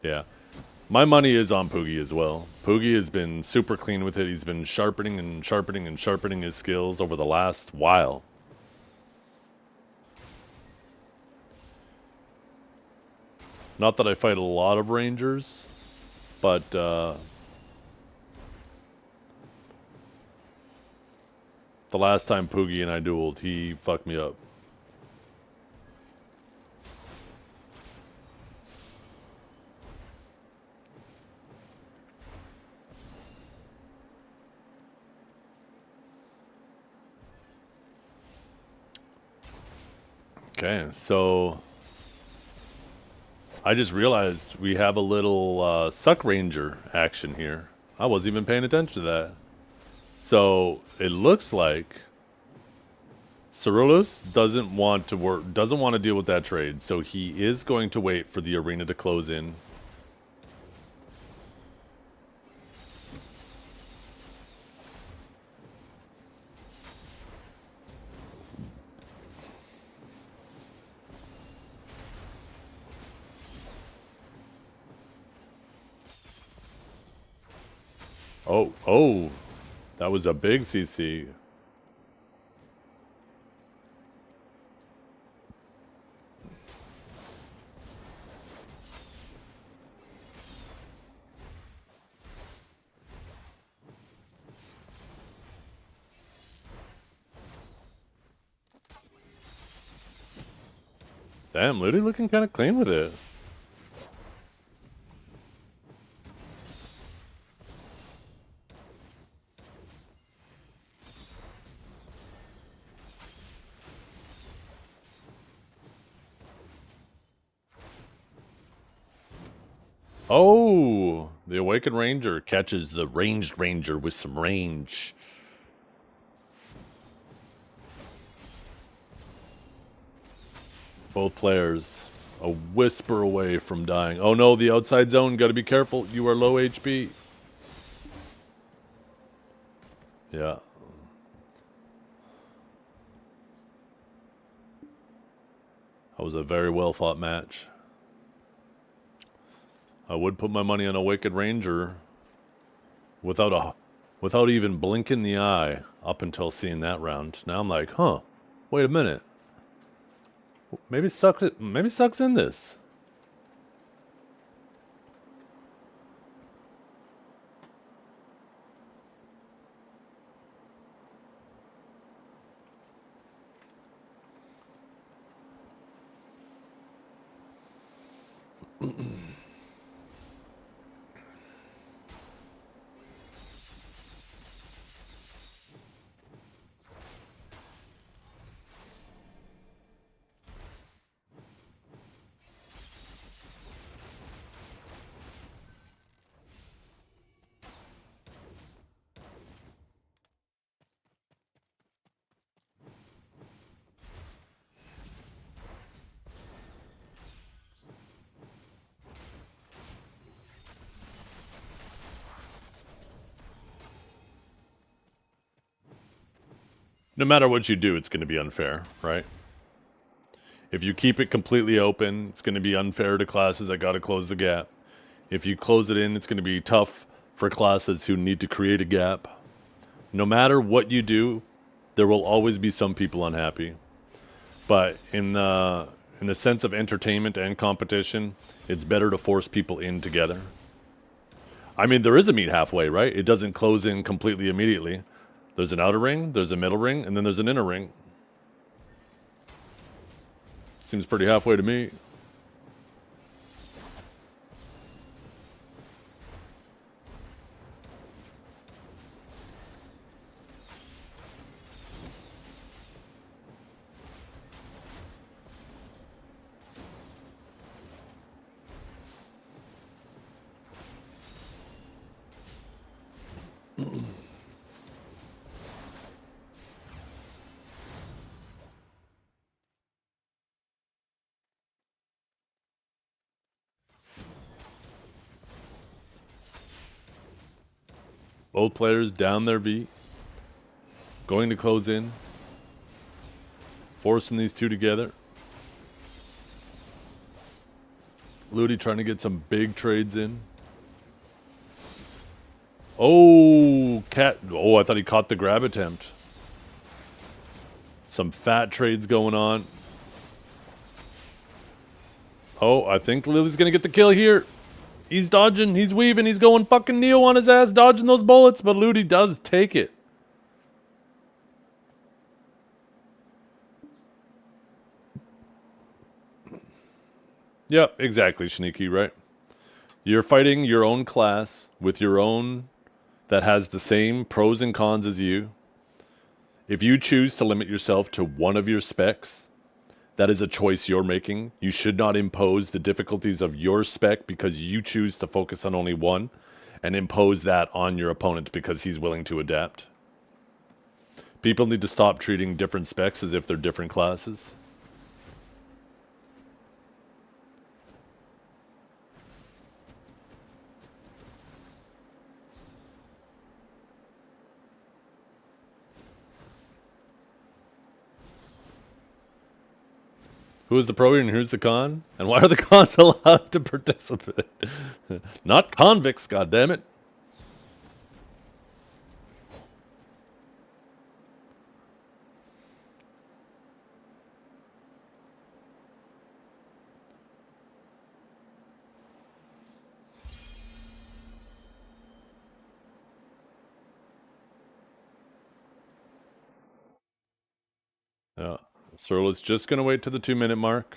Yeah. My money is on Poogie as well. Poogie has been super clean with it. He's been sharpening and sharpening and sharpening his skills over the last while. Not that I fight a lot of rangers, but the last time Poogie and I dueled, he fucked me up. Okay, so I just realized we have a little Succ Ranger action here. I wasn't even paying attention to that. So it looks like Ciruelos doesn't want to deal with that trade, so he is going to wait for the arena to close in. Oh, that was a big CC. Damn, Liuty looking kind of clean with it. Oh, the Awakened Ranger catches the Ranged Ranger with some range. Both players a whisper away from dying. Oh no, the outside zone. Gotta be careful. You are low HP. Yeah. That was a very well fought match. I would put my money on a Wicked Ranger without even blinking the eye up until seeing that round. Now I'm like, huh, wait a minute. Maybe Succ's in this. No matter what you do, it's going to be unfair, right? If you keep it completely open, it's going to be unfair to classes that got to close the gap. If you close it in, it's going to be tough for classes who need to create a gap. No matter what you do, there will always be some people unhappy. But in the sense of entertainment and competition, it's better to force people in together. I mean, there is a meet halfway, right? It doesn't close in completely immediately. There's an outer ring, there's a middle ring, and then there's an inner ring. Seems pretty halfway to me. Both players down their V. Going to close in. Forcing these two together. Liuty trying to get some big trades in. Oh, cat. Oh, I thought he caught the grab attempt. Some fat trades going on. Oh, I think Lily's going to get the kill here. He's dodging. He's weaving. He's going fucking Neo on his ass, dodging those bullets. But Liuty does take it. Yep, exactly, Sneaky, right? You're fighting your own class with your own that has the same pros and cons as you. If you choose to limit yourself to one of your specs, that is a choice you're making. You should not impose the difficulties of your spec because you choose to focus on only one and impose that on your opponent because he's willing to adapt. People need to stop treating different specs as if they're different classes. Who is the pro and who's the con? And why are the cons allowed to participate? Not convicts, goddammit. Yeah. Ciruelos just going to wait to the 2-minute mark.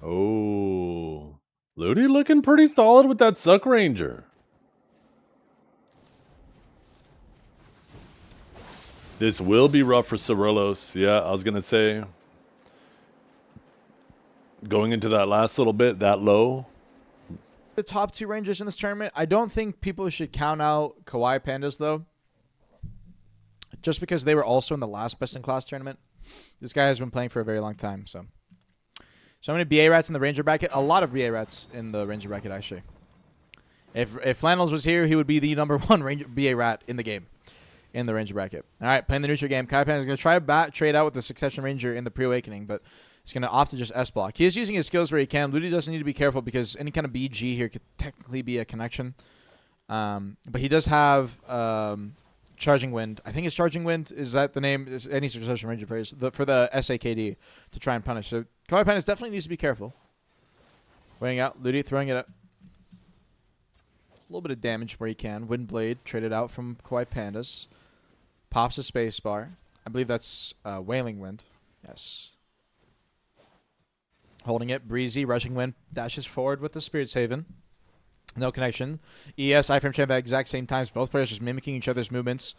Oh, Liuty looking pretty solid with that Succ Ranger. This will be rough for Ciruelos. Yeah, I was going to say, going into that last little bit, that low. The top 2 Rangers in this tournament. I don't think people should count out KawaiiPandas, though. Just because they were also in the last best-in-class tournament. This guy has been playing for a very long time, so many BA rats in the Ranger bracket. A lot of BA rats in the Ranger bracket, actually. If Flannels was here, he would be the #1 Ranger BA rat in the game, in the Ranger bracket. All right, playing the neutral game. KawaiiPandas is going to try to trade out with the Succession Ranger in the pre-awakening, but he's going to opt to just S-block. He is using his skills where he can. Liuty doesn't need to be careful because any kind of BG here could technically be a connection. But he does have Charging Wind. I think it's Charging Wind. Is that the name? Is any Succession Ranger players for the SAKD to try and punish. So KawaiiPandas definitely needs to be careful. Weighing out. Liuty throwing it up. A little bit of damage where he can. Windblade traded out from KawaiiPandas. Pops a space bar. I believe that's Wailing Wind. Yes. Holding it. Breezy. Rushing Wind. Dashes forward with the Spirit's Haven. No connection. ES, iframe chain at the exact same times. Both players just mimicking each other's movements.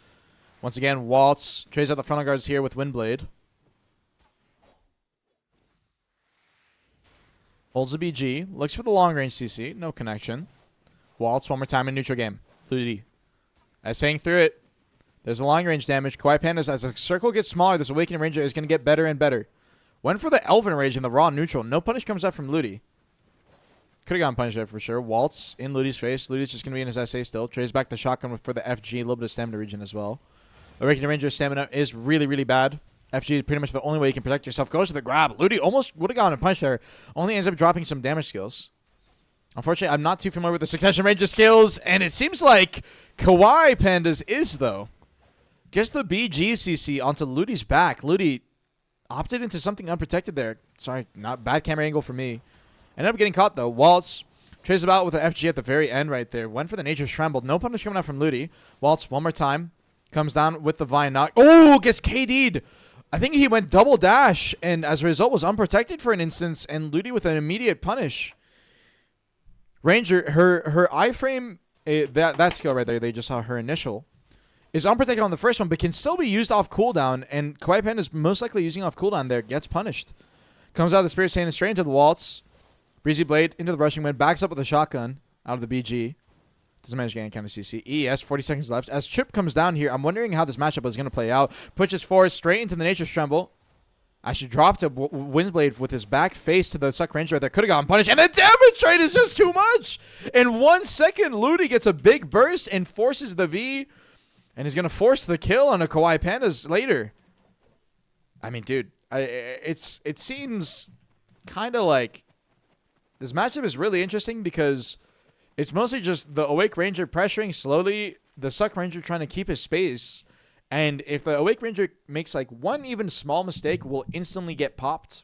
Once again, Waltz trades out the frontal guards here with Windblade. Holds the BG. Looks for the long range CC. No connection. Waltz one more time in neutral game. Liuty. Saying through it. There's a long range damage. KawaiiPandas, as the circle gets smaller, this Awakening Ranger is going to get better and better. Went for the Elven Rage in the raw neutral. No punish comes up from Liuty. Could have gotten punished there for sure. Waltz in Luty's face. Luty's just going to be in his SA still. Trades back the shotgun for the FG. A little bit of stamina regen as well. Awakening Ranger's stamina is really, really bad. FG is pretty much the only way you can protect yourself. Goes to the grab. Liuty almost would have gotten a punch there. Only ends up dropping some damage skills. Unfortunately, I'm not too familiar with the Succession Ranger skills. And it seems like KawaiiPandas is, though. Gets the BG CC onto Luty's back. Liuty opted into something unprotected there. Sorry, not bad camera angle for me. Ended up getting caught, though. Waltz trays about with the FG at the very end right there. Went for the Nature Trembled. No punish coming out from Liuty. Waltz one more time. Comes down with the Vine knock. Oh, gets KD'd. I think he went double dash, and as a result was unprotected for an instance, and Liuty with an immediate punish. Ranger, her iframe, that skill right there, they just saw her initial, is unprotected on the first one, but can still be used off cooldown, and KawaiiPandas most likely using off cooldown there, gets punished. Comes out of the Spirit Sand straight into the Waltz. Breezy Blade into the Rushing Wind, backs up with a shotgun out of the BG. Doesn't manage to get any kind of CC. ES, 40 seconds left. As Chip comes down here, I'm wondering how this matchup is going to play out. Pushes forward straight into the Nature's Tremble. Actually dropped a Windblade with his back face to the Succ Ranger that could have gotten punished. And the damage rate is just too much. In 1 second, Liuty gets a big burst and forces the V. And he's going to force the kill on a KawaiiPandas later. I mean, dude, it seems kind of like this matchup is really interesting because it's mostly just the Awake Ranger pressuring slowly, the Succ Ranger trying to keep his space. And if the Awake Ranger makes like one even small mistake, will instantly get popped.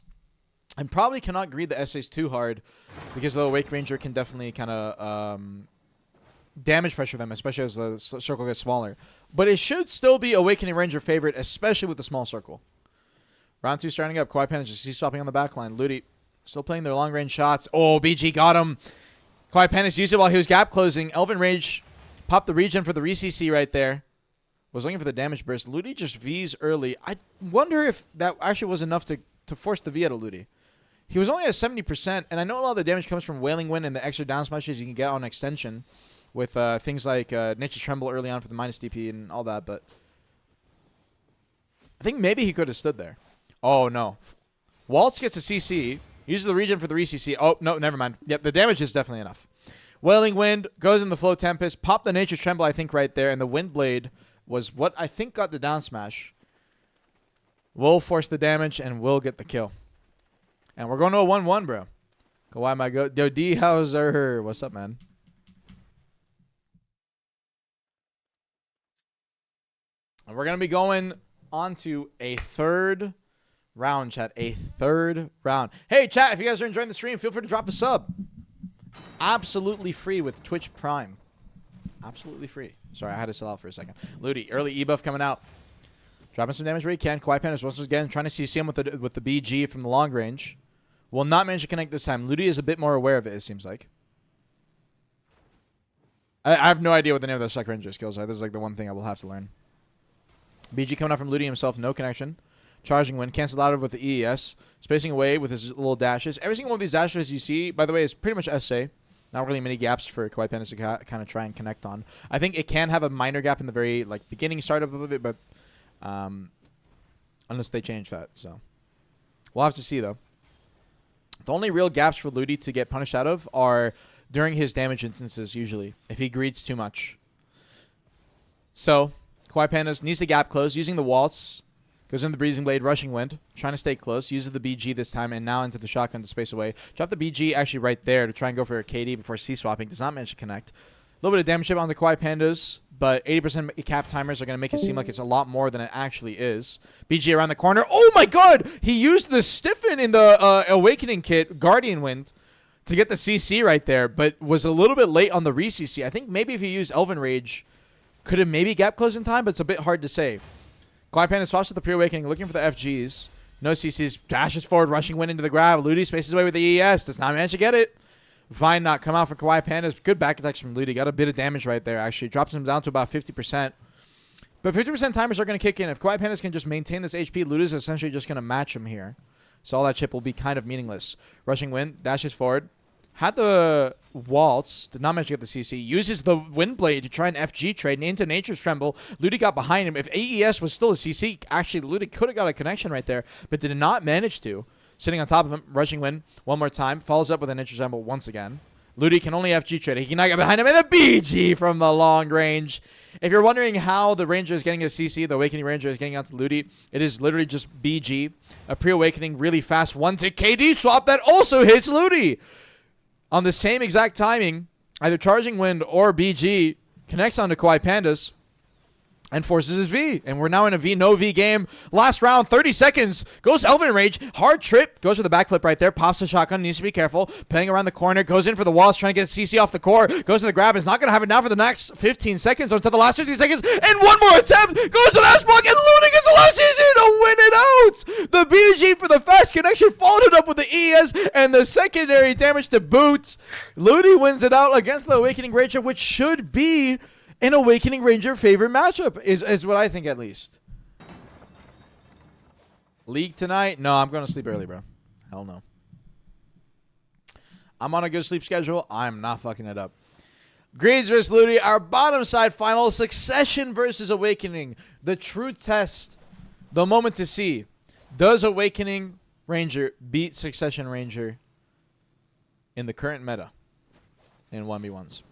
And probably cannot greed the essays too hard because the Awake Ranger can definitely kind of damage pressure them, especially as the circle gets smaller. But it should still be Awakening Ranger favorite, especially with the small circle. Round 2 starting up. KawaiiPandas just C-swapping on the backline. Liuty still playing their long-range shots. Oh, BG got him. KawaiiPandas used it while he was gap closing. Elven Rage popped the regen for the re-CC right there. Was looking for the damage burst. Liuty just V's early. I wonder if that actually was enough to force the V out of Liuty. He was only at 70%, and I know a lot of the damage comes from Wailing Wind and the extra down smashes you can get on extension with things like Nature's Tremble early on for the minus DP and all that, but I think maybe he could have stood there. Oh, no. Waltz gets a CC, uses the regen for the re-CC. Oh, no, never mind. Yep, the damage is definitely enough. Wailing Wind goes in the Flow Tempest, pop the Nature's Tremble, I think, right there, and the Windblade was what I think got the down smash. Will force the damage and will get the kill. And we're going to a 1-1, bro. Kawhi, my go. Yo, D Hauser. What's up, man? And we're going to be going on to a third round, chat. A third round. Hey, chat, if you guys are enjoying the stream, feel free to drop a sub. Absolutely free with Twitch Prime. Absolutely free. Sorry, I had to sell out for a second. Liuty, early Ebuff coming out. Dropping some damage where he can. KawaiiPandas once again trying to CC him with the BG from the long range. Will not manage to connect this time. Liuty is a bit more aware of it seems like. I have no idea what the name of the Succ Ranger skills are. This is like the one thing I will have to learn. BG coming out from Liuty himself. No connection. Charging Wind. Canceled out with the EES. Spacing away with his little dashes. Every single one of these dashes you see, by the way, is pretty much SA. Not really many gaps for KawaiiPandas to kind of try and connect on. I think it can have a minor gap in the very beginning startup of it, but unless they change that. So we'll have to see, though. The only real gaps for Liuty to get punished out of are during his damage instances, usually, if he greeds too much. So KawaiiPandas needs to gap close, using the Waltz. Goes in the Breezing Blade, Rushing Wind, trying to stay close. Uses the BG this time, and now into the shotgun to space away. Drop the BG actually right there to try and go for a KD before C-swapping. Does not manage to connect. A little bit of damage chip on the KawaiiPandas, but 80% cap timers are going to make it seem like it's a lot more than it actually is. BG around the corner. Oh my god! He used the Stiffen in the Awakening kit, Guardian Wind, to get the CC right there, but was a little bit late on the re-CC. I think maybe if he used Elven Rage, could have maybe gap closed in time, but it's a bit hard to say. KawaiiPandas swaps to the pre-awakening, looking for the FGs. No CCs. Dashes forward, Rushing Wind into the grab. Liuty spaces away with the ES. Does not manage to get it. Vine not come out for KawaiiPandas. Good back attacks from Liuty. Got a bit of damage right there, actually. Drops him down to about 50%. But 50% timers are going to kick in. If KawaiiPandas can just maintain this HP, Liuty's essentially just going to match him here. So all that chip will be kind of meaningless. Rushing Wind. Dashes forward. Had the Waltz, did not manage to get the CC. Uses the Windblade to try and FG trade into Nature's Tremble. Liuty got behind him. If AES was still a CC, actually Liuty could have got a connection right there, but did not manage to. Sitting on top of him, Rushing Wind one more time. Follows up with a Nature's Tremble once again. Liuty can only FG trade. He cannot get behind him. And the BG from the long range. If you're wondering how the Ranger is getting a CC, the Awakening Ranger is getting out to Liuty, it is literally just BG. A pre-awakening, really fast 1-tick KD swap that also hits Liuty. On the same exact timing, either Charging Wind or BG connects onto KawaiiPandas and forces his V. And we're now in a V, no V game. Last round, 30 seconds. Goes Elven Rage. Hard trip. Goes for the backflip right there. Pops the shotgun. Needs to be careful. Playing around the corner. Goes in for the walls. Trying to get CC off the core. Goes to the grab. Is not going to have it now for the next 15 seconds. Until the last 15 seconds. And one more attempt. Goes to the last block. And Liuty gets the last CC to win it out. The BG for the fast connection. Followed up with the ES. And the secondary damage to boot. Liuty wins it out against the Awakening Ranger, which should be an Awakening Ranger favorite matchup, is what I think at least. League tonight? No, I'm going to sleep early, bro. Hell no. I'm on a good sleep schedule. I'm not fucking it up. Greens versus Liuty, our bottom side final. Succession versus Awakening. The true test. The moment to see. Does Awakening Ranger beat Succession Ranger in the current meta in 1v1s?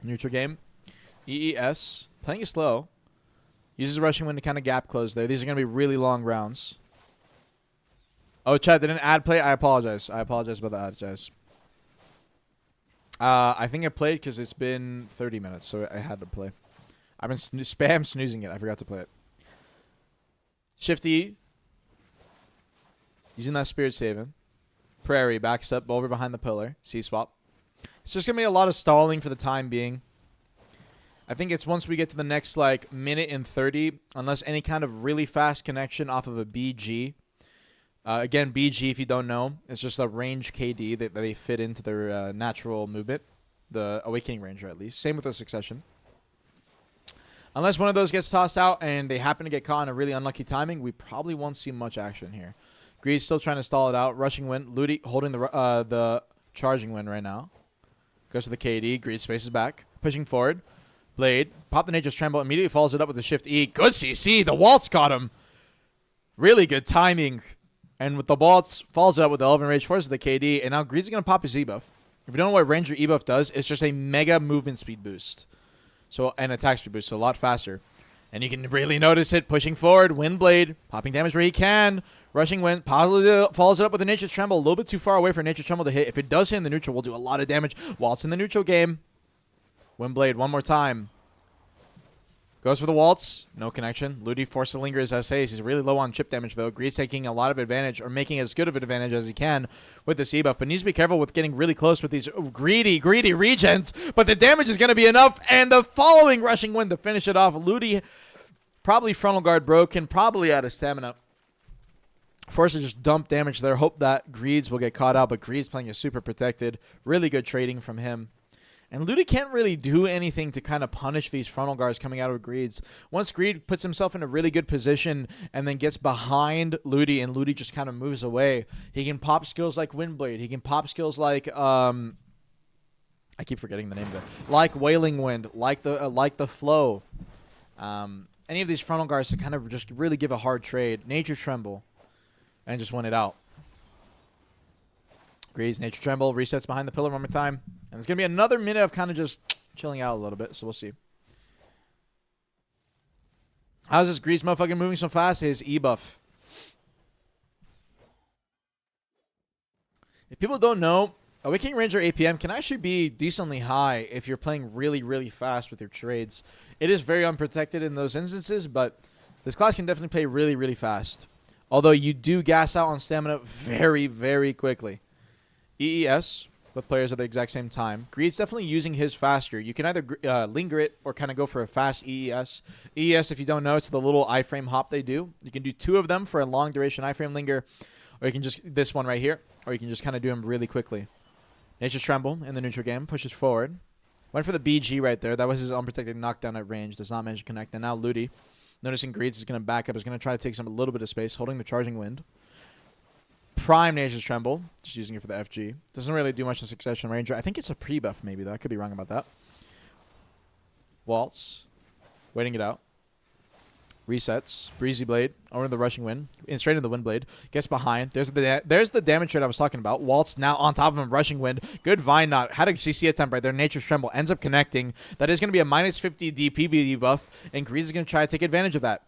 Neutral game. EES. Playing it slow. Uses rushing wind to kind of gap close there. These are going to be really long rounds. Oh, chat, didn't ad play? I apologize. I apologize about the ad, guys. I think I played because it's been 30 minutes, so I had to play. I've been spam snoozing it. I forgot to play it. Shifty. Using that Spirit Saving. Prairie backs up over behind the pillar. C-swap. It's just going to be a lot of stalling for the time being. I think it's once we get to the next, like, minute and 30, unless any kind of really fast connection off of a BG. Again, BG, if you don't know, it's just a range KD that they fit into their natural movement. The Awakening Ranger, at least. Same with the Succession. Unless one of those gets tossed out and they happen to get caught in a really unlucky timing, we probably won't see much action here. Greed's still trying to stall it out. Rushing Wind. Liuty holding the Charging Wind right now. Goes to the KD. Greed spaces back. Pushing forward. Blade. Pop the Nature's Tremble. Immediately follows it up with the Shift E. Good CC. The Waltz caught him. Really good timing. And with the Waltz, follows it up with the Elven Rage, forces the KD. And now Greed's going to pop his Ebuff. If you don't know what Ranger Ebuff does, it's just a mega movement speed boost. So, and attack speed boost, so a lot faster. And you can really notice it pushing forward. Windblade, popping damage where he can. Rushing Wind, follows it up with a Nature's Tremble. A little bit too far away for Nature's Tremble to hit. If it does hit in the neutral, we'll do a lot of damage while it's in the neutral game. Windblade, one more time. Goes for the Waltz. No connection. Liuty forced to linger his SAs. He's really low on chip damage, though. Greed's taking a lot of advantage, or making as good of an advantage as he can with this Ebuff, but needs to be careful with getting really close with these greedy regens. But the damage is going to be enough, and the following Rushing Wind to finish it off. Liuty probably frontal guard broken, probably out of stamina. Forced to just dump damage there. Hope that Greed's will get caught out, but Greed's playing is super protected. Really good trading from him. And Liuty can't really do anything to kind of punish these frontal guards coming out of Greed's. Once Greed puts himself in a really good position and then gets behind Liuty and Liuty just kind of moves away, he can pop skills like Windblade. He can pop skills like I keep forgetting the name of it. Like Wailing Wind, like the Flow. Any of these frontal guards to kind of just really give a hard trade. Nature's Tremble. And just win it out. Greed's Nature Tremble resets behind the pillar one more time. And it's going to be another minute of kind of just chilling out a little bit, so we'll see. How's this Greed's motherfucking moving so fast? His Ebuff. If people don't know, Awakening Ranger APM can actually be decently high if you're playing really, really fast with your trades. It is very unprotected in those instances, but this class can definitely play really, really fast. Although you do gas out on stamina very, very quickly. EES, with players at the exact same time. Greed's definitely using his faster. You can either linger it or kind of go for a fast EES. EES, if you don't know, it's the little iframe hop they do. You can do 2 of them for a long duration iframe linger, or you can just, this one right here, or you can just kind of do them really quickly. Nature's Tremble in the neutral game, pushes forward. Went for the BG right there. That was his unprotected knockdown at range. Does not manage to connect. And now Liuty, noticing Greed's is going to back up, is going to try to take a little bit of space, holding the Charging Wind. Prime Nature's Tremble, just using it for the FG. Doesn't really do much in Succession Ranger. I think it's a pre-buff maybe, though. I could be wrong about that. Waltz. Waiting it out. Resets. Breezy Blade. Over the Rushing Wind. Straight into the Windblade. Gets behind. There's the damage trade I was talking about. Waltz now on top of him. Rushing Wind. Good Vine Knot. Had a CC attempt right there. Nature's Tremble. Ends up connecting. That is going to be a minus 50 DP buff. And Grease is going to try to take advantage of that.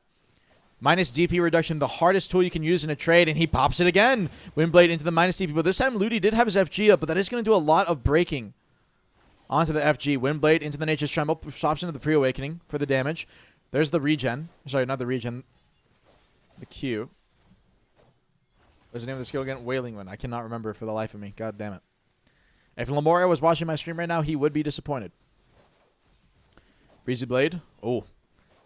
Minus DP reduction, the hardest tool you can use in a trade, and he pops it again. Windblade into the minus DP, but this time Liuty did have his FG up, but that is going to do a lot of breaking onto the FG. Windblade into the Nature's Tremble, swaps into the Pre-Awakening for the damage. There's the regen. Sorry, not the regen. The Q. What's the name of the skill again? Wailing Wind. I cannot remember for the life of me. God damn it. If Lamoria was watching my stream right now, he would be disappointed. Breezy Blade. Oh.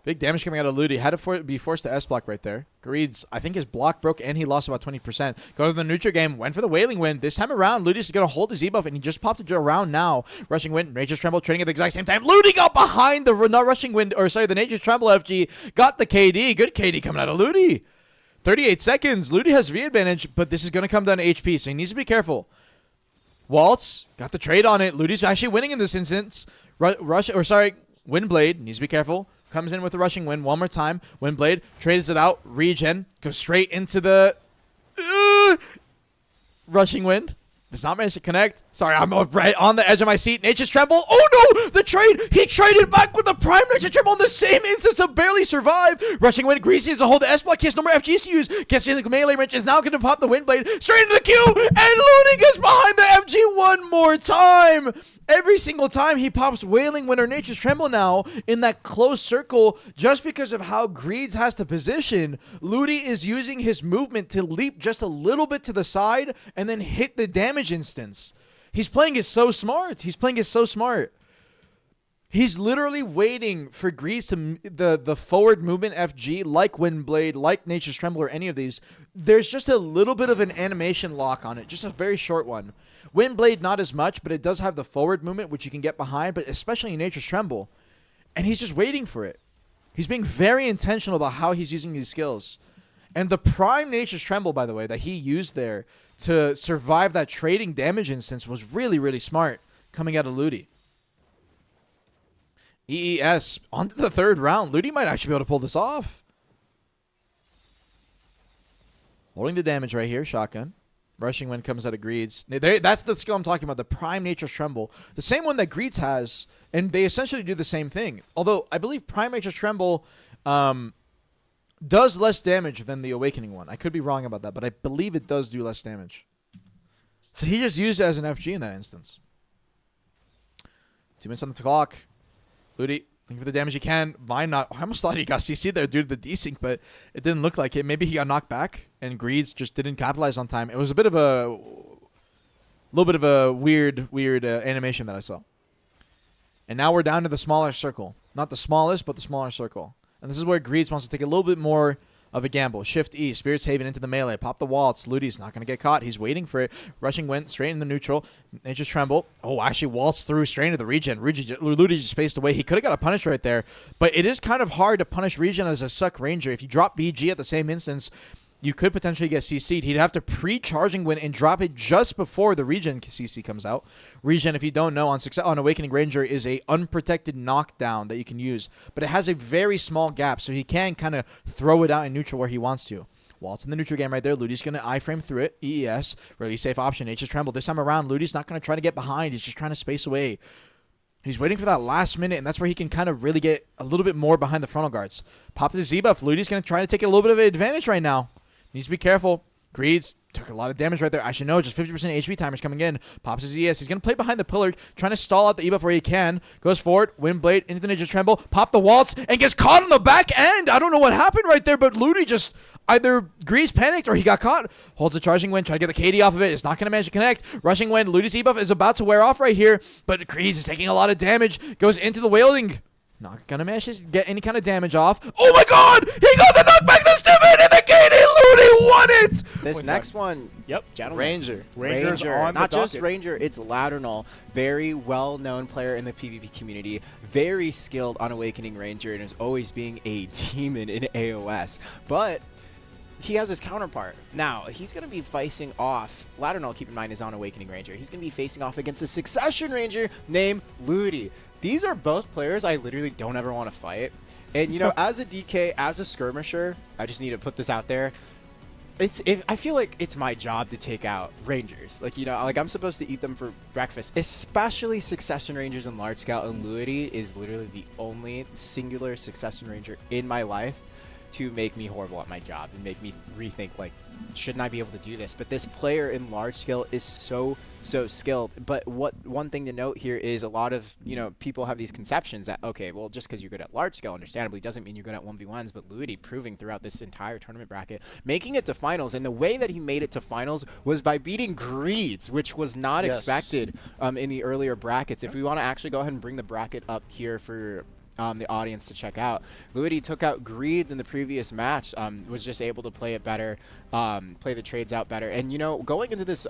Big damage coming out of Liuty. Had to be forced to S-block right there. Greed's, I think his block broke and he lost about 20%. Go to the neutral game. Went for the Wailing Wind. This time around, Liuty's going to hold his Ebuff and he just popped it around now. Rushing Wind, Nature's Tremble trading at the exact same time. Liuty got behind the, not Rushing Wind, or sorry, the Nature's Tremble FG. Got the KD. Good KD coming out of Liuty. 38 seconds. Liuty has V advantage, but this is going to come down to HP, so he needs to be careful. Waltz got the trade on it. Liuty's actually winning in this instance. Windblade needs to be careful. Comes in with the Rushing Wind one more time. Windblade trades it out. Regen goes straight into the Rushing Wind. Does not manage to connect. Sorry, I'm right on the edge of my seat. Nature's Tremble. Oh no! The trade! He traded back with the Prime Nature's Tremble in the same instance to barely survive. Rushing Wind. Greasy is a hold the S-block. He has no more FGs to use. Gets in the melee range. Is now going to pop the Windblade straight into the queue. And Liuty gets behind the FG one more time. Every single time he pops Wailing Wind or Nature's Tremble now in that close circle, just because of how Greeds has to position, Liuty is using his movement to leap just a little bit to the side and then hit the damage instance. He's playing it so smart. He's literally waiting for Grease to the forward movement FG, like Windblade, like Nature's Tremble, or any of these. There's just a little bit of an animation lock on it, just a very short one. Windblade, not as much, but it does have the forward movement, which you can get behind, but especially in Nature's Tremble. And he's just waiting for it. He's being very intentional about how he's using these skills. And the prime Nature's Tremble, by the way, that he used there to survive that trading damage instance was really, really smart coming out of Liuty. EES on to the third round. Liuty might actually be able to pull this off. Holding the damage right here. Shotgun. Rushing Wind comes out of Greed's. That's the skill I'm talking about. The Prime Nature's Tremble. The same one that Greed's has. And they essentially do the same thing. Although I believe Prime Nature's Tremble does less damage than the Awakening one. I could be wrong about that. But I believe it does do less damage. So he just used it as an FG in that instance. 2 minutes on the clock. Liuty, looking for the damage he can. Vine not. I almost thought he got CC'd there due to the desync, but it didn't look like it. Maybe he got knocked back, and Greeds just didn't capitalize on time. It was a bit of a little bit of a weird animation that I saw. And now we're down to the smaller circle. Not the smallest, but the smaller circle. And this is where Greeds wants to take a little bit more of a gamble. Shift E, Spirit's Haven into the melee. Pop the Waltz. Liuty's not going to get caught. He's waiting for it. Rushing Wind straight in the neutral. Nature's Tremble. Oh, actually Waltz through straight into the regen. Liuty just spaced away. He could have got a punish right there. But it is kind of hard to punish regen as a Succ Ranger. If you drop BG at the same instance, you could potentially get CC'd. He'd have to pre-charging Wind and drop it just before the regen CC comes out. Regen, if you don't know, on Awakening Ranger is a unprotected knockdown that you can use. But it has a very small gap, so he can kind of throw it out in neutral where he wants to. Waltz in the neutral game right there. Liuty's going to iframe through it. EES, really safe option. Nature's Tremble. This time around, Liuty's not going to try to get behind. He's just trying to space away. He's waiting for that last minute, and that's where he can kind of really get a little bit more behind the frontal guards. Pop the Ebuff. Liuty's going to try to take a little bit of an advantage right now. Needs to be careful. Greeds took a lot of damage right there. Actually, no, just 50% HP timers coming in. Pops his ES. He's going to play behind the pillar, trying to stall out the Ebuff where he can. Goes forward. Windblade into the Nature's Tremble. Pop the Waltz and gets caught on the back end. I don't know what happened right there, but Liuty just either Grease panicked or he got caught. Holds the Charging Wind. Try to get the KD off of it. It's not going to manage to connect. Rushing Wind. Liuty's Ebuff is about to wear off right here, but Grease is taking a lot of damage. Goes into the Wailing. Not gonna manage to get any kind of damage off. Oh my god! He got the knockback this time and the KD Liuty won it! This next one, Yep. gentlemen. Ranger. On Not the just docket. Ranger, it's Ladernel. Very well-known player in the PvP community. Very skilled on Awakening Ranger and is always being a demon in AOS. But he has his counterpart. Now, he's going to be facing off, Ladernel, keep in mind, is on Awakening Ranger. He's going to be facing off against a Succession Ranger named Liuty. These are both players I literally don't ever want to fight. And, you know, as a DK, as a skirmisher, I just need to put this out there. I feel like it's my job to take out Rangers. Like, you know, like I'm supposed to eat them for breakfast, especially Succession Rangers in large scale. And Liuty is literally the only singular Succession Ranger in my life to make me horrible at my job and make me rethink, like, shouldn't I be able to do this? But this player in large scale is so skilled. But one thing to note here is a lot of, you know, people have these conceptions that, okay, well, just because you're good at large scale, understandably, doesn't mean you're good at 1v1s. But Liuty proving throughout this entire tournament bracket, making it to finals, and the way that he made it to finals was by beating Greeds, which was not expected in the earlier brackets. If we want to actually go ahead and bring the bracket up here for the audience to check out. Liuty took out Greeds in the previous match, was just able to play it better, play the trades out better. And, you know, going into this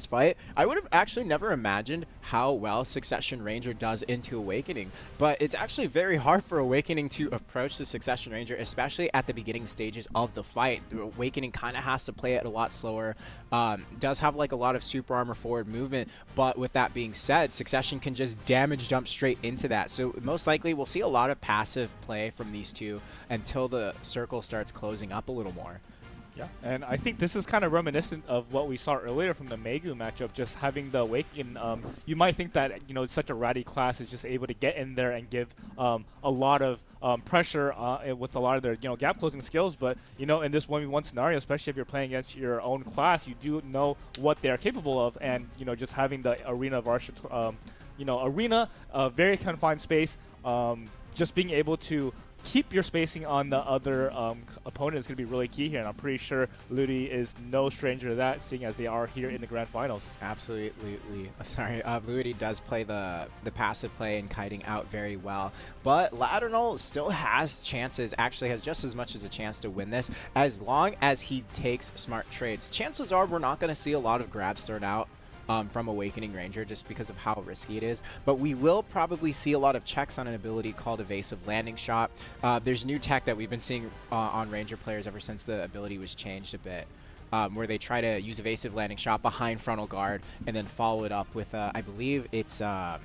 fight, I would have actually never imagined how well Succession Ranger does into Awakening. But it's actually very hard for Awakening to approach the Succession Ranger, especially at the beginning stages of the fight. Awakening kind of has to play it a lot slower, does have like a lot of super armor forward movement, but with that being said, Succession can just damage jump straight into that. So most likely we'll see a lot of passive play from these two until the circle starts closing up a little more. Yeah, and I think this is kind of reminiscent of what we saw earlier from the Megu matchup, just having the Awaken. You might think that, you know, such a ratty class is just able to get in there and give a lot of pressure with a lot of their, you know, gap closing skills, but, you know, in this 1v1 scenario, especially if you're playing against your own class, you do know what they're capable of, and, you know, just having the arena of arena, very confined space, just being able to keep your spacing on the other opponent is going to be really key here, and I'm pretty sure Liuty is no stranger to that, seeing as they are here in the Grand Finals. Absolutely. Sorry, Liuty does play the passive play and kiting out very well, but Ladernel still has chances, actually has just as much as a chance to win this, as long as he takes smart trades. Chances are we're not going to see a lot of grabs thrown out from Awakening Ranger just because of how risky it is, but we will probably see a lot of checks on an ability called Evasive Landing Shot. There's new tech that we've been seeing on Ranger players ever since the ability was changed a bit, where they try to use Evasive Landing Shot behind frontal guard and then follow it up with, I believe it's I'm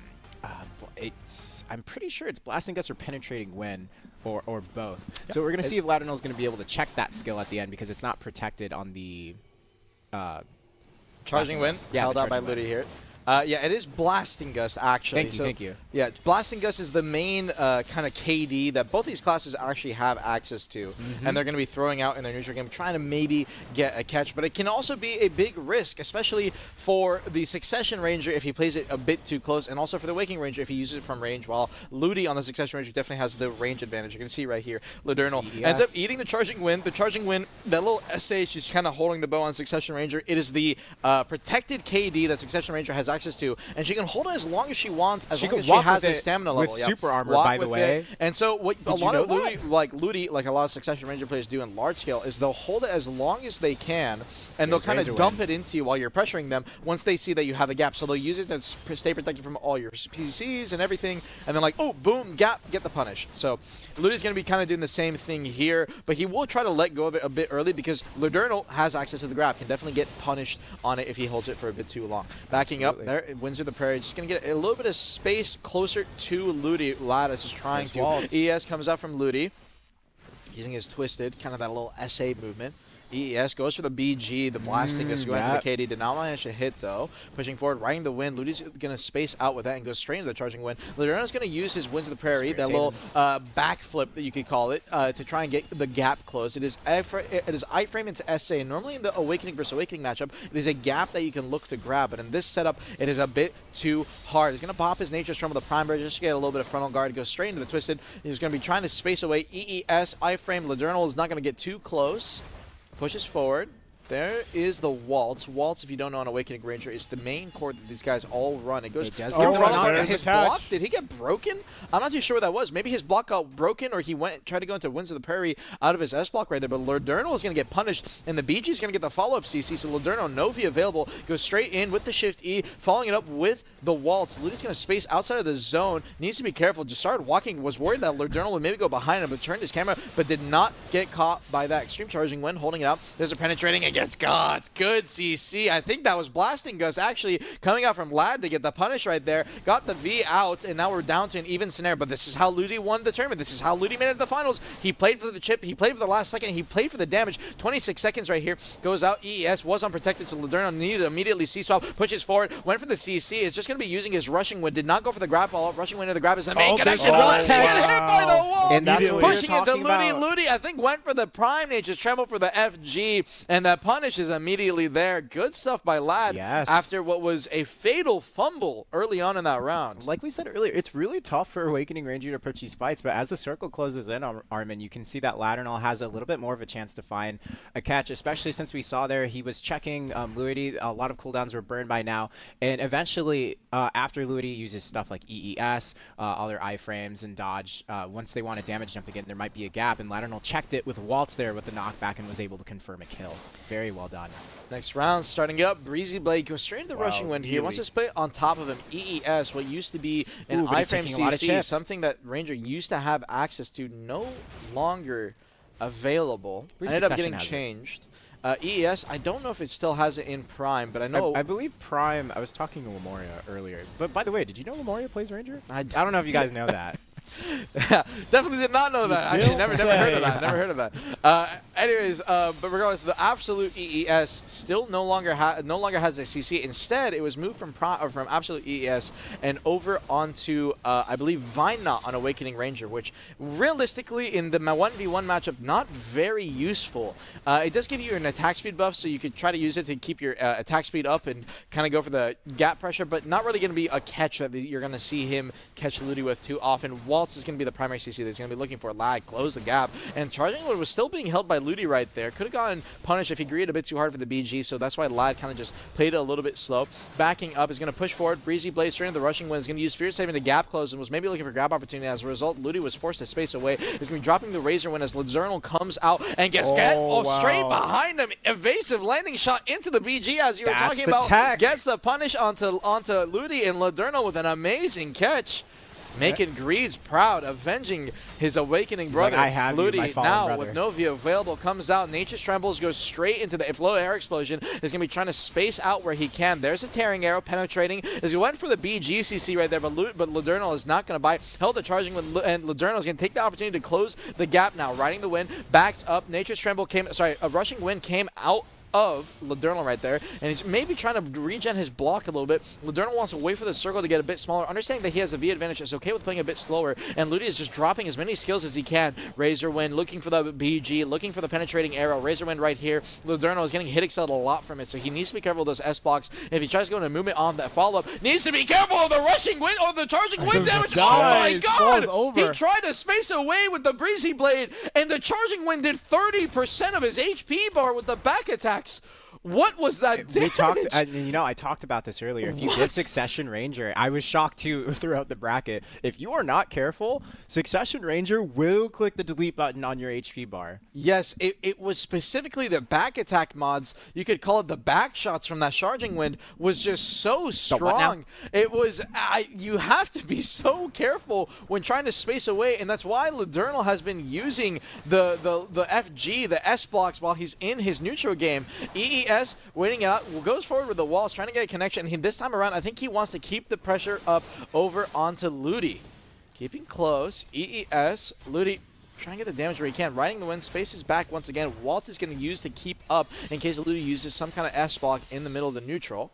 pretty sure it's Blasting Gust or Penetrating Wind, or both. Yep. So we're going to see if Ladernel is going to be able to check that skill at the end, because it's not protected on the Charging Wind, held out by Liuty here. Yeah, it is Blasting Gust, actually. Thank you. Yeah, Blasting Gust is the main kind of KD that both these classes actually have access to, and they're going to be throwing out in their neutral game, trying to maybe get a catch. But it can also be a big risk, especially for the Succession Ranger if he plays it a bit too close, and also for the Waking Ranger if he uses it from range, while Liuty on the Succession Ranger definitely has the range advantage. You can see right here, Ladernel ends up eating the Charging Wind. The Charging Wind, that little SA, she's kind of holding the bow on Succession Ranger. It is the protected KD that Succession Ranger has access to, and she can hold it as long as she wants, as long as she has the stamina level. With super armor, by the way. And so what a lot of Liuty, like a lot of Succession Ranger players do in large scale, is they'll hold it as long as they can, and they'll kind of dump it into you while you're pressuring them once they see that you have a gap. So they'll use it to stay protected from all your PCs and everything, and then like, oh, boom, gap, get the punish. So Liuty's going to be kind of doing the same thing here, but he will try to let go of it a bit early, because Ladernel has access to the grab, can definitely get punished on it if he holds it for a bit too long. Backing up there, Winds of the Prairie, just going to get a little bit of space closer to Liuty. Lattice is trying to. ES comes out from Liuty, using his Twisted, kind of that little SA movement. EES goes for the BG, the Blasting Gust going for the KD. Did not manage to hit, though. Pushing forward, riding the Wind. Luty's going to space out with that and go straight into the Charging Wind. Ladernel's going to use his Winds of the Prairie, that little backflip that you could call it, to try and get the gap closed. It is iframe into SA. Normally in the Awakening versus Awakening matchup, it is a gap that you can look to grab, but in this setup, it is a bit too hard. He's going to pop his Nature Storm with the Prime Barrier just to get a little bit of frontal guard, go straight into the Twisted. He's going to be trying to space away EES, iframe. Ladernel is not going to get too close. Pushes forward. There is the Waltz. Waltz, if you don't know, on Awakening Ranger, is the main cord that these guys all run. It goes in front of his block. Did he get broken? I'm not too sure what that was. Maybe his block got broken, or he tried to go into Winds of the Prairie out of his S block right there. But Ladernel is going to get punished, and the BG is going to get the follow-up CC. So Ladernel, Novi available, goes straight in with the Shift E, following it up with the Waltz. Luty's going to space outside of the zone. Needs to be careful. Just started walking. Was worried that Ladernel would maybe go behind him, but turned his camera, but did not get caught by that Extreme Charging Wind, holding it out. There's a penetrating. It gets caught. Good CC. I think that was Blasting Gust actually coming out from Lad to get the punish right there. Got the V out, and now we're down to an even scenario. But this is how Liuty won the tournament. This is how Liuty made it to the finals. He played for the chip. He played for the last second. He played for the damage. 26 seconds right here. Goes out. EES was unprotected, so Ladernel needed to immediately C-swap. Pushes forward. Went for the CC. Is just going to be using his Rushing Wind. Did not go for the grab follow-up. Rushing Wind to the grab is the main connection. Wow. Hit by the wall. And that's what we were pushing into talking Liuty. about. Liuty, I think, went for the Prime Nature's Tremble for the FG, and that punish is immediately there. Good stuff by Lad after what was a fatal fumble early on in that round. Like we said earlier, it's really tough for Awakening Ranger to approach these fights, but as the circle closes in on Armin, you can see that Ladernel has a little bit more of a chance to find a catch, especially since we saw there he was checking Liuty. A lot of cooldowns were burned by now, and eventually after Liuty uses stuff like EES, all their iframes and dodge, once they want to damage jump again, there might be a gap, and Ladernel checked it with Waltz there with the knockback and was able to confirm a kill. Very well done. Next round starting up. Breezy Blade goes straight into the rushing wind here. Wants to split on top of him. EES, what used to be an iframe CC, something that Ranger used to have access to, no longer available. Ended up getting changed. EES, I don't know if it still has it in Prime, but I know... I believe Prime, I was talking to Lemuria earlier. But by the way, did you know Lemuria plays Ranger? I don't know if you guys know that. Definitely did not know that. Actually, never heard of that. Never heard of that. Anyways, but regardless, the absolute EES still no longer has a CC. Instead, it was moved from absolute EES and over onto I believe Vine Knot on Awakening Ranger, which realistically in the 1v1 matchup not very useful. It does give you an attack speed buff, so you could try to use it to keep your attack speed up and kind of go for the gap pressure, but not really going to be a catch that you're going to see him catch Liuty with too often. Waltz is going to be the primary CC that he's going to be looking for. Lag, close the gap, and Charging Wood was still being held by Liuty right there. Could have gotten punished if he greeted a bit too hard for the BG, so that's why Lad kind of just played it a little bit slow. Backing up is going to push forward. Breezy Blade straight into the rushing wind is going to use Spirit Saving to gap close and was maybe looking for grab opportunity. As a result, Liuty was forced to space away. He's going to be dropping the Razor Wind as Ladernel comes out and gets straight behind him. Evasive landing shot into the BG as you were talking about. Tech. Gets the punish onto Liuty, and Ladernel with an amazing catch. Making Greed's proud, avenging his awakening brother. Like, I have you, my Liuty fallen now brother. with no view available comes out. Nature's Trembles goes straight into the flow air explosion. Is going to be trying to space out where he can. There's a tearing arrow penetrating as he went for the BGCC right there, but Ladernel is not going to bite. Held the charging and Ladernel is going to take the opportunity to close the gap now. Riding the wind, backs up. Nature's Tremble a rushing wind came out of Ladernel right there, and he's maybe trying to regen his block a little bit. Ladernel wants to wait for the circle to get a bit smaller, understanding that he has a V advantage, is okay with playing a bit slower, and Liuty is just dropping as many skills as he can. Razor Wind looking for the BG, looking for the penetrating arrow. Razor Wind right here. Ladernel is getting hit excelled a lot from it, so he needs to be careful of those S blocks. If he tries to go into movement on that follow-up, needs to be careful of the rushing wind or the charging wind damage. Oh my god! He tried to space away with the Breezy Blade, and the charging wind did 30% of his HP bar with the back attacks. What was that damage? We talked, I talked about this earlier. If you give Succession Ranger, I was shocked too throughout the bracket. If you are not careful, Succession Ranger will click the delete button on your HP bar. Yes, it was specifically the back attack mods. You could call it the back shots from that charging wind was just so strong. It was, you have to be so careful when trying to space away, and that's why Ladernel has been using the FG, the S blocks while he's in his neutral game. EES waiting out, goes forward with the walls, trying to get a connection. This time around, I think he wants to keep the pressure up over onto Liuty. Keeping close, EES, Liuty trying to get the damage where he can. Riding the wind, spaces back once again. Waltz is going to use to keep up in case Liuty uses some kind of S block in the middle of the neutral.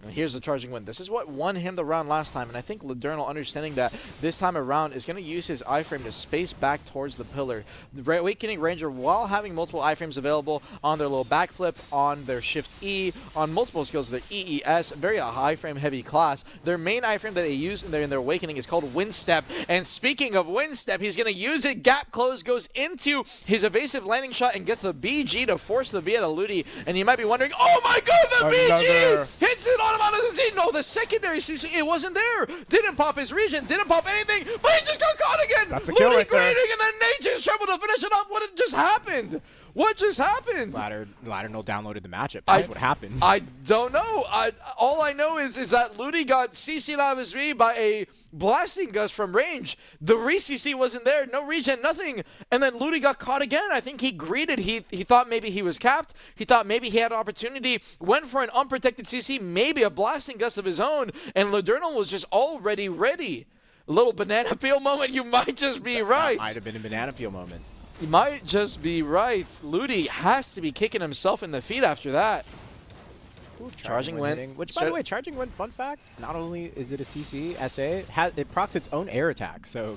And here's the charging wind. This is what won him the round last time, and I think Ladernel, understanding that this time around, is going to use his iframe to space back towards the pillar. The Awakening Ranger, while having multiple iframes available on their little backflip, on their Shift E, on multiple skills, their EES, very a iframe heavy class, their main iframe that they use in their Awakening is called Wind Step. And speaking of Wind Step, he's going to use it. Gap close, goes into his evasive landing shot and gets the BG to force the V out of Liuty. And you might be wondering, oh my god, the BG hits it on him out of the CC. No, the secondary CC, it wasn't there. Didn't pop his region, didn't pop anything, but he just got caught again. That's a kill right there. And then Nature's Tremble to finish it up. What just happened? What just happened? Ladernel downloaded the matchup. That's what happened. I don't know. All I know is that Liuty got CC'd out of his V by a blasting gust from range. The re-CC wasn't there. No regen, nothing. And then Liuty got caught again. I think he greeted. He thought maybe he was capped. He thought maybe he had an opportunity. Went for an unprotected CC, maybe a blasting gust of his own. And Ladernel was just already ready. A little banana peel moment. You might just be right. That might have been a banana peel moment. You might just be right. Liuty has to be kicking himself in the feet after that. Ooh, charging wind. Which, by the way, charging wind, fun fact, not only is it a CC, SA, it procs its own air attack. So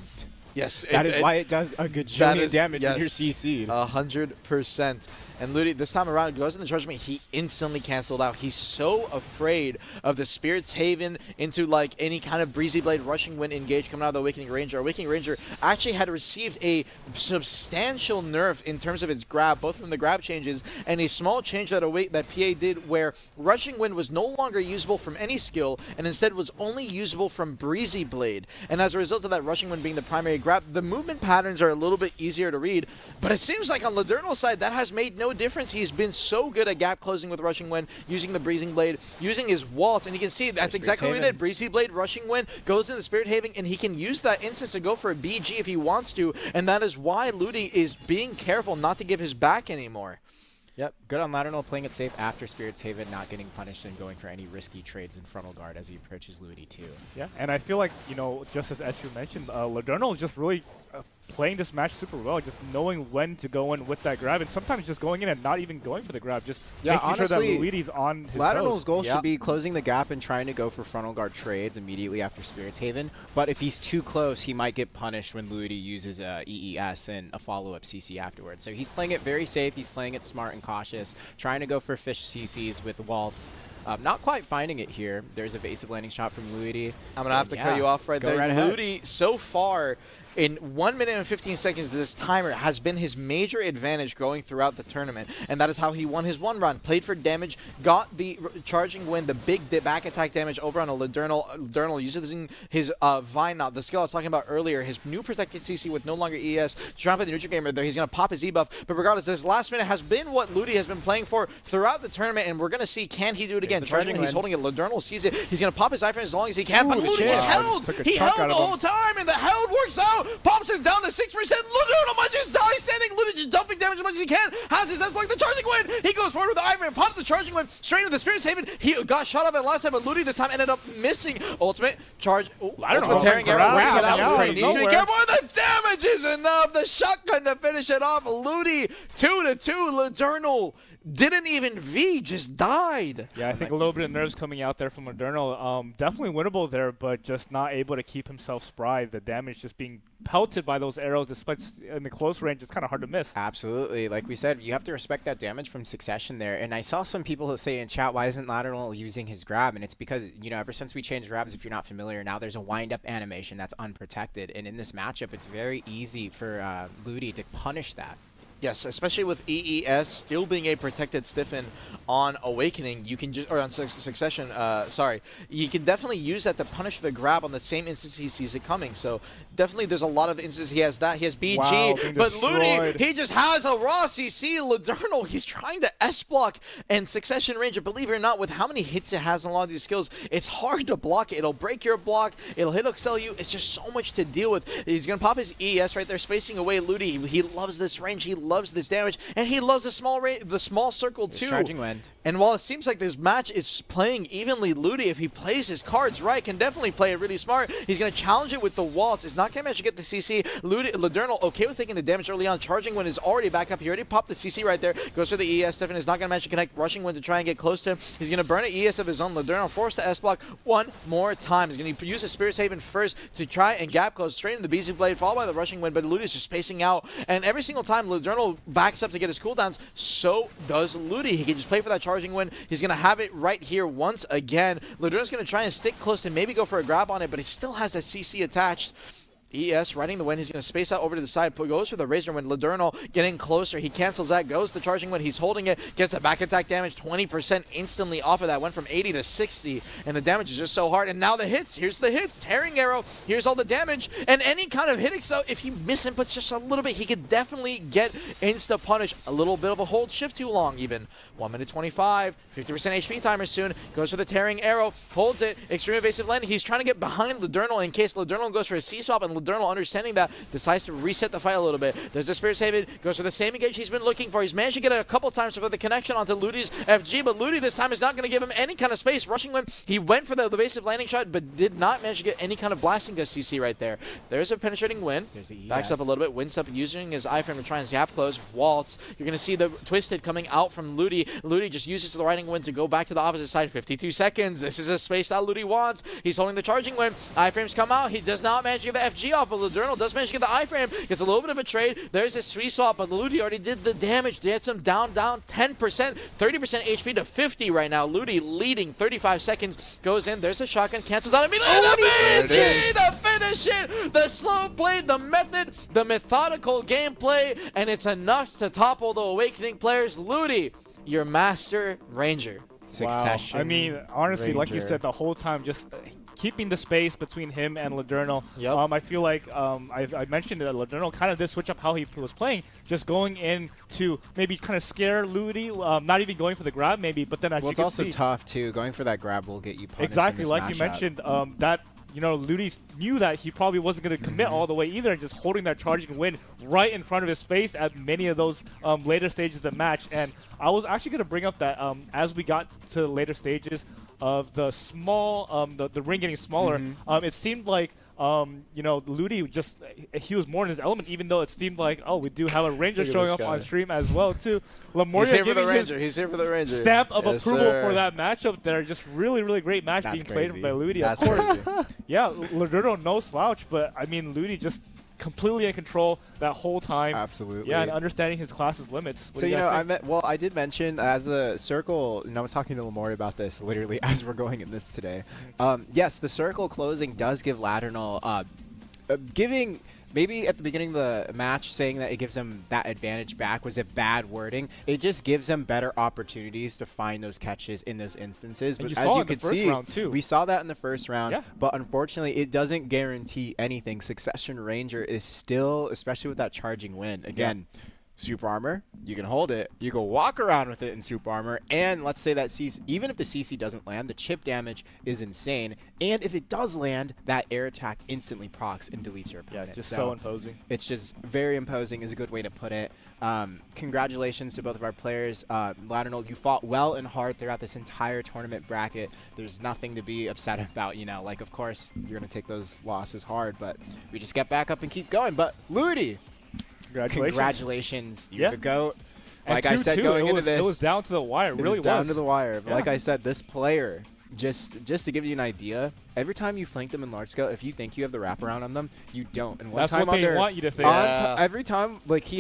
Yes. That is why it does a gajillion damage when you're CC'd. 100%. And Liuty, this time around, goes in the judgment. He instantly canceled out. He's so afraid of the Spirit's Haven into like any kind of Breezy Blade rushing wind engage coming out of the Awakening Ranger. Awakening Ranger actually had received a substantial nerf in terms of its grab, both from the grab changes and a small change that PA did where rushing wind was no longer usable from any skill and instead was only usable from Breezy Blade. And as a result of that rushing wind being the primary grab, the movement patterns are a little bit easier to read. But it seems like on Ladernel's side, that has made no difference. He's been so good at gap closing with rushing wind, using the Breezing Blade, using his waltz, and you can see that's exactly what he did. Breezy Blade, rushing wind, goes into the Spirit Haven, and he can use that instance to go for a BG if he wants to, and that is why Liuty is being careful not to give his back anymore. Yep, good on Ladernel playing it safe after Spirit's Haven, not getting punished and going for any risky trades in frontal guard as he approaches Liuty too. Yeah, and I feel like, you know, just as Etchu mentioned, Ladernel is just really playing this match super well, just knowing when to go in with that grab, and sometimes just going in and not even going for the grab, just making honestly, sure that Luigi's on his Ladernel's toes. goal should be closing the gap and trying to go for frontal guard trades immediately after Spirit's Haven, but if he's too close, he might get punished when Liuty uses EES and a follow-up CC afterwards. So he's playing it very safe, he's playing it smart and cautious, trying to go for fish CCs with Waltz. Not quite finding it here. There's a evasive landing shot from Liuty. I'm going to have to cut you off right there. Right ahead. Liuty, so far, in 1 minute and 15 seconds, this timer has been his major advantage going throughout the tournament. And that is how he won his one round. Played for damage, got the charging win, the big back attack damage over on a Ladernel. Ladernel using his Vine Knot, the skill I was talking about earlier, his new protected CC with no longer ES. Trying to play the neutral gamer there. He's going to pop his Ebuff. But regardless, this last minute has been what Liuty has been playing for throughout the tournament. And we're going to see, can he do it again? Charging win, he's holding it. Ladernel sees it. He's going to pop his iframe as long as he can. But Liuty just held. He held the whole time, and the held works out. Pops him down to 6%. Ladernel might just die standing. Liuty just dumping damage as much as he can. Has his S-block, the charging win. He goes forward with the iframe, pops the charging win straight into the Spirit's Haven. He got shot off at last time, but Liuty this time ended up missing. Ultimate charge. Ultimate tearing arrow. Needs to be careful. The damage is enough. The shotgun to finish it off. Liuty 2-2. Ladernel didn't even V, just died. Yeah, I think a little bit of nerves coming out there from Ladernel. Definitely winnable there, but just not able to keep himself spry. The damage just being pelted by those arrows, despite in the close range, it's kind of hard to miss. Absolutely. Like we said, you have to respect that damage from Succession there. And I saw some people say in chat, why isn't Ladernel using his grab? And it's because, you know, ever since we changed grabs, if you're not familiar, now there's a wind-up animation that's unprotected. And in this matchup, it's very easy for Liuty to punish that. Yes, especially with EES still being a protected stiffen on Awakening, you can just, or on Succession, sorry, you can definitely use that to punish the grab on the same instance he sees it coming. So definitely there's a lot of instances he has that. He has BG, wow, but Liuty, he just has a raw CC. Ladernel, he's trying to S-block, and Succession Ranger, believe it or not, with how many hits it has on a lot of these skills, it's hard to block it. It'll break your block, it'll hit excel you, it's just so much to deal with. He's going to pop his ES right there, spacing away Liuty. He loves this range, he loves this damage, and he loves the small circle too. Charging wind. And while it seems like this match is playing evenly, Liuty, if he plays his cards right, can definitely play it really smart. He's going to challenge it with the waltz. It's not going to manage to get the CC. Ladernel okay with taking the damage early on. Charging wind is already back up. He already popped the CC right there. Goes for the ES. Stefan is not going to manage to connect. Rushing wind to try and get close to him. He's going to burn an ES of his own. Ladernel forced to S-block one more time. He's going to use the Spirit's Haven first to try and gap close straight into the Beezy Blade, followed by the Rushing Wind, but Liuty is just spacing out. And every single time Ladernel backs up to get his cooldowns, so does Liuty. He can just play for that Charging Wind. He's going to have it right here once again. Ladernel's going to try and stick close and maybe go for a grab on it, but he still has a CC attached. ES riding the wind. He's going to space out over to the side. Goes for the Razor Wind. Ladernel getting closer. He cancels that. Goes the Charging Wind. He's holding it. Gets the back attack damage. 20% instantly off of that. Went from 80 to 60. And the damage is just so hard. And now the hits. Here's the hits. Tearing Arrow. Here's all the damage. And any kind of hit excel, if he misinputs just a little bit, he could definitely get insta-punish. A little bit of a hold shift too long even. 1 minute 25. 50% HP timer soon. Goes for the Tearing Arrow. Holds it. Extreme evasive landing. He's trying to get behind Ladernel in case Ladernel goes for a C-swap, and Ladernel, understanding that, decides to reset the fight a little bit. There's the Spirit's Haven, goes for the same engage he's been looking for. He's managed to get it a couple times for the connection onto Liuty's FG, but Liuty this time is not going to give him any kind of space. Rushing Wind, he went for the evasive landing shot, but did not manage to get any kind of blasting gust CC right there. There's a penetrating wind. Backs up a little bit. Winds up using his iframe to try and zap close. Waltz. You're going to see the Twisted coming out from Liuty. Liuty just uses the riding wind to go back to the opposite side. 52 seconds. This is a space that Liuty wants. He's holding the Charging Wind. Iframes come out. He does not manage to get the EXP off, but Ladernel does manage to get the iframe. Gets a little bit of a trade. There's his 3 swap, but Liuty already did the damage. Gets him down 10%, 30% HP to 50 right now. Liuty leading 35 seconds. Goes in. There's a shotgun. Cancels out immediately. The BG to finish it. The slow play, the method, the methodical gameplay, and it's enough to topple the Awakening players. Liuty, your master ranger. Succession. Wow. I mean, honestly, like you Ranger. said, the whole time just keeping the space between him and Ladernel. Yep. I feel like I mentioned that Ladernel kind of did switch up how he was playing, just going in to maybe kind of scare Liuty, not even going for the grab maybe, but then as Well, you it's can also see, tough too. Going for that grab will get you punished. exactly in this like you matchup. mentioned, that Liuty knew that he probably wasn't going to commit all the way either, and just holding that charging win right in front of his face at many of those later stages of the match. And I was actually going to bring up that as we got to the later stages of the small, the ring getting smaller, it seemed like Liuty just, he was more in his element, even though it seemed like, oh, we do have a ranger Look at showing this up on guy. stream as well too. Lamoria He's here for the giving his ranger. He's here for the ranger. stamp of Yes, approval sir. for that matchup there. Just really, really great match That's being played crazy. by Liuty. That's Of course, crazy. yeah, Ladernel no slouch, but I mean Liuty just completely in control that whole time. Absolutely. Yeah, and understanding his class's limits. What So do you guys think? I did mention as the circle, and I was talking to Lamori about this literally as we're going in this today. Yes, the circle closing does give Ladernel, giving maybe at the beginning of the match saying that it gives him that advantage back was a bad wording. It just gives him better opportunities to find those catches in those instances. And But you as saw you in the could first see, round, too. we saw that in the first round. Yeah. But unfortunately, it doesn't guarantee anything. Succession Ranger is still, especially with that charging win. Again, super armor, you can hold it, you can walk around with it in super armor, and let's say that CC, even if the CC doesn't land, the chip damage is insane, and if it does land, that air attack instantly procs and deletes your Yeah, opponent. just so imposing. It's just very imposing is a good way to put it. Congratulations to both of our players. Ladernel, you fought well and hard throughout this entire tournament bracket. There's nothing to be upset about, like, of course, you're going to take those losses hard, but we just get back up and keep going. But Liuty, congratulations. You're Yeah. the GOAT. And Like I said, 2-2, going it into was, this, it was down to the wire. It it really was down to the wire. But Yeah. like I said, this player, just to give you an idea, every time you flank them in large scale, if you think you have the wraparound on them, you don't. And one That's time what on they their, want you to think. every time, like they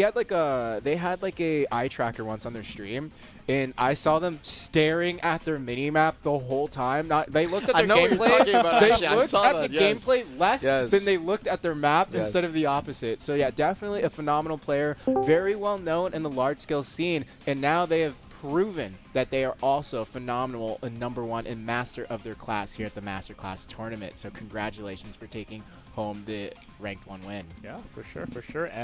had like a eye tracker once on their stream, and I saw them staring at their mini map the whole time. They looked at I their know what you're gameplay. talking about, They actually. I looked saw at that, the yes. gameplay less Yes. than they looked at their map Yes. instead of the opposite. So yeah, definitely a phenomenal player, very well known in the large scale scene, and now they have proven that they are also phenomenal and #1 and master of their class here at the Master Class Tournament. So congratulations for taking home the ranked 1 win. Yeah, for sure, for sure. And